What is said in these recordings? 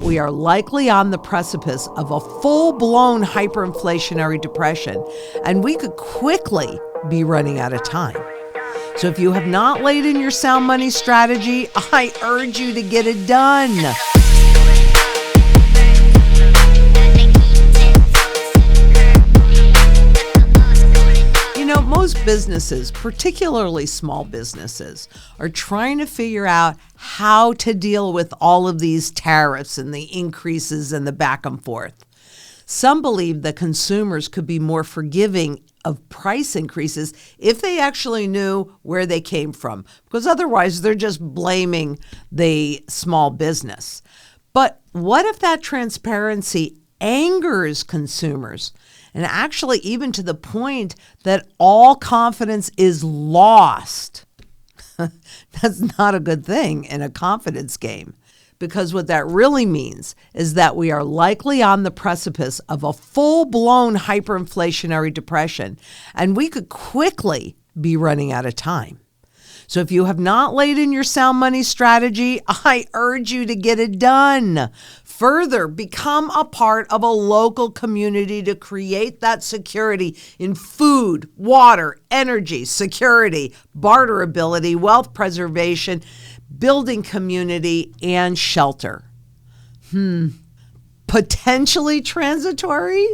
we are likely on the precipice of a full-blown hyperinflationary depression, and we could quickly be running out of time. So if you have not laid in your sound money strategy, I urge you to get it done. Most businesses, particularly small businesses, are trying to figure out how to deal with all of these tariffs and the increases and the back and forth. Some believe that consumers could be more forgiving of price increases if they actually knew where they came from, because otherwise they're just blaming the small business. But what if that transparency angers consumers? And actually, even to the point that all confidence is lost. That's not a good thing in a confidence game, because what that really means is that we are likely on the precipice of a full-blown hyperinflationary depression, and we could quickly be running out of time. So if you have not laid in your sound money strategy, I urge you to get it done. Further, become a part of a local community to create that security in food, water, energy, security, barterability, wealth preservation, building community, and shelter. Potentially transitory?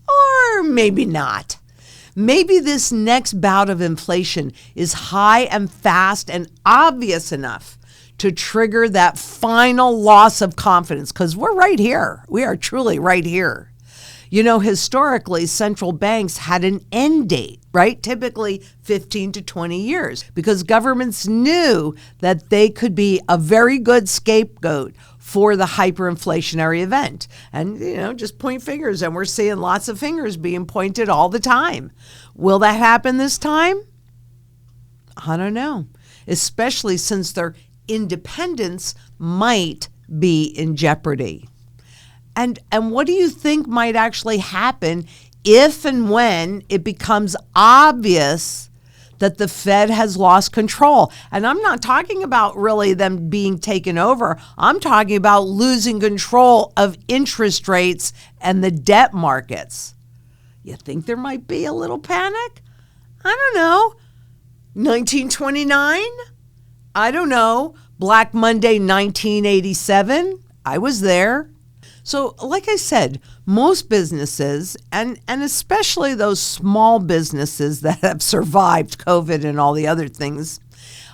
Or maybe not. Maybe this next bout of inflation is high and fast and obvious enough to trigger that final loss of confidence, because we're right here. We are truly right here. Historically, central banks had an end date, right? Typically 15 to 20 years, because governments knew that they could be a very good scapegoat for the hyperinflationary event. And, just point fingers, and we're seeing lots of fingers being pointed all the time. Will that happen this time? I don't know, especially since their independence might be in jeopardy. And what do you think might actually happen if and when it becomes obvious that the Fed has lost control? And I'm not talking about really them being taken over. I'm talking about losing control of interest rates and the debt markets. You think there might be a little panic? I don't know. 1929? I don't know. Black Monday 1987? I was there. So like I said, most businesses, and especially those small businesses that have survived COVID and all the other things,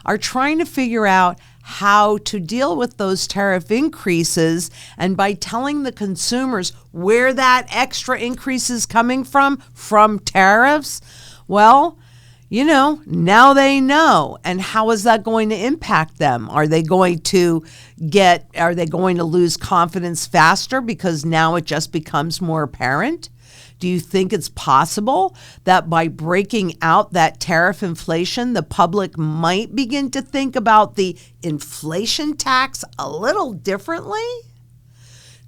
are trying to figure out how to deal with those tariff increases, and by telling the consumers where that extra increase is coming from tariffs, well, now they know. And how is that going to impact them? Are they going to lose confidence faster because now it just becomes more apparent? Do you think it's possible that by breaking out that tariff inflation, the public might begin to think about the inflation tax a little differently?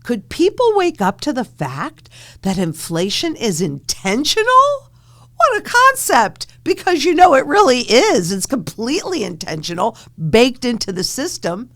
Could people wake up to the fact that inflation is intentional? What a concept, because it really is. It's completely intentional, baked into the system,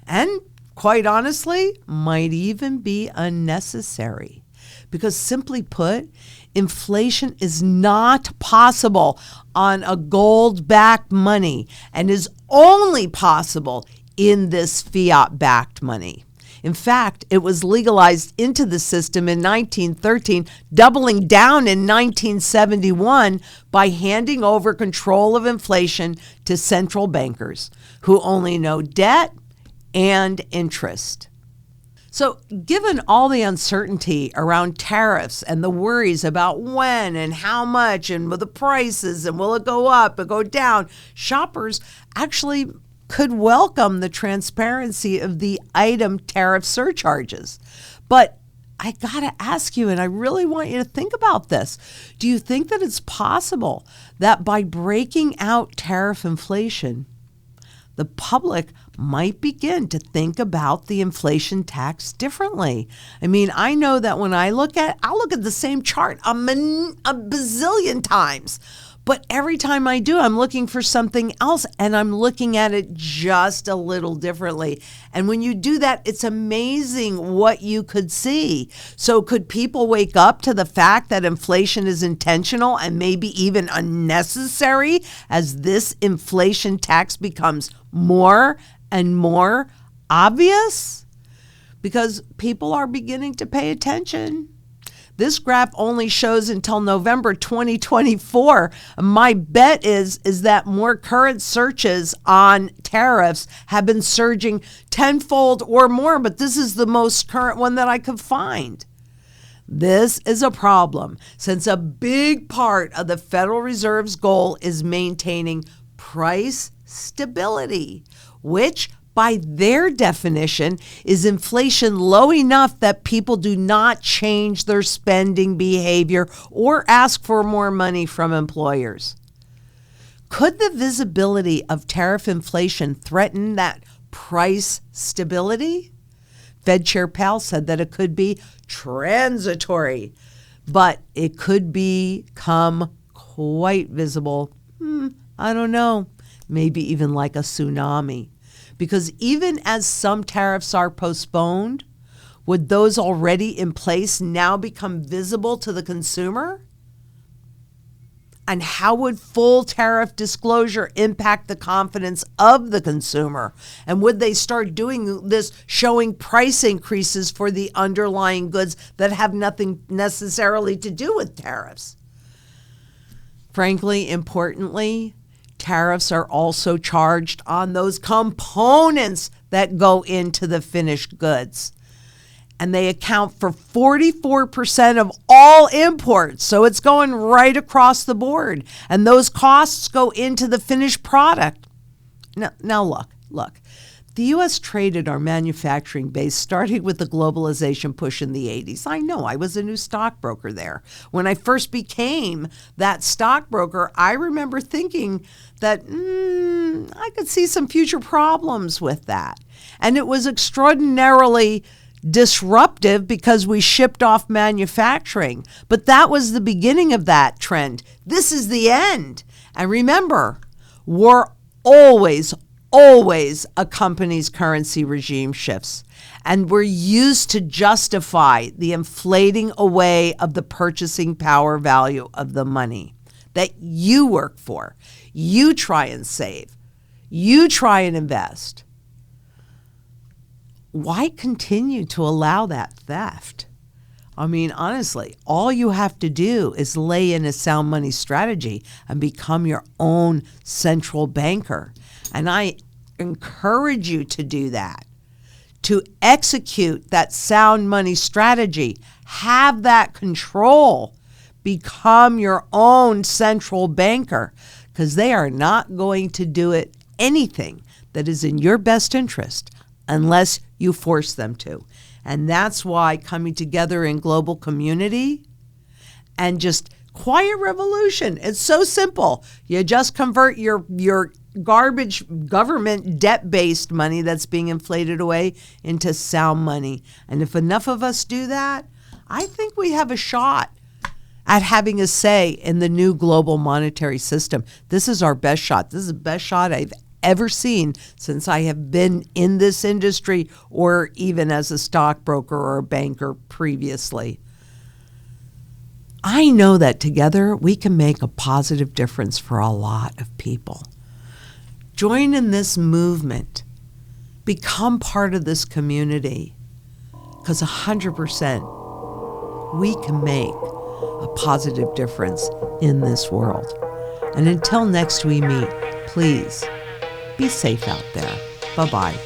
and quite honestly, might even be unnecessary. Because simply put, inflation is not possible on a gold-backed money and is only possible in this fiat-backed money. In fact, it was legalized into the system in 1913, doubling down in 1971 by handing over control of inflation to central bankers who only know debt and interest. So given all the uncertainty around tariffs and the worries about when and how much and with the prices and will it go up or go down, shoppers actually could welcome the transparency of the item tariff surcharges. But I gotta ask you, and I really want you to think about this. Do you think that it's possible that by breaking out tariff inflation, the public might begin to think about the inflation tax differently? I mean, I know that when I'll look at the same chart a bazillion times, But every time I do, I'm looking for something else, and I'm looking at it just a little differently. And when you do that, it's amazing what you could see. So could people wake up to the fact that inflation is intentional and maybe even unnecessary as this inflation tax becomes more and more obvious? Because people are beginning to pay attention. This graph only shows until November 2024. My bet is that more current searches on tariffs have been surging tenfold or more, but this is the most current one that I could find. This is a problem since a big part of the Federal Reserve's goal is maintaining price stability, which by their definition, is inflation low enough that people do not change their spending behavior or ask for more money from employers? Could the visibility of tariff inflation threaten that price stability? Fed Chair Powell said that it could be transitory, but it could become quite visible. I don't know, maybe even like a tsunami. Because even as some tariffs are postponed, would those already in place now become visible to the consumer? And how would full tariff disclosure impact the confidence of the consumer? And would they start doing this, showing price increases for the underlying goods that have nothing necessarily to do with tariffs? Frankly, importantly, tariffs are also charged on those components that go into the finished goods. And they account for 44% of all imports. So it's going right across the board. And those costs go into the finished product. Now look. The U.S. traded our manufacturing base starting with the globalization push in the 80s. I know, I was a new stockbroker there. When I first became that stockbroker, I remember thinking that I could see some future problems with that. And it was extraordinarily disruptive because we shipped off manufacturing. But that was the beginning of that trend. This is the end. And remember, war always accompanies currency regime shifts. And we're used to justify the inflating away of the purchasing power value of the money that you work for. You try and save. You try and invest. Why continue to allow that theft? I mean, honestly, all you have to do is lay in a sound money strategy and become your own central banker. And I encourage you to do that, to execute that sound money strategy, have that control, become your own central banker, because they are not going to do anything that is in your best interest unless you force them to. And that's why coming together in global community and just quiet revolution, it's so simple. You just convert your garbage government debt-based money that's being inflated away into sound money. And if enough of us do that, I think we have a shot at having a say in the new global monetary system. This is our best shot. This is the best shot I've ever seen since I have been in this industry or even as a stockbroker or a banker previously. I know that together we can make a positive difference for a lot of people. Join in this movement. Become part of this community, because 100% we can make a positive difference in this world. And until next we meet, please be safe out there. Bye-bye.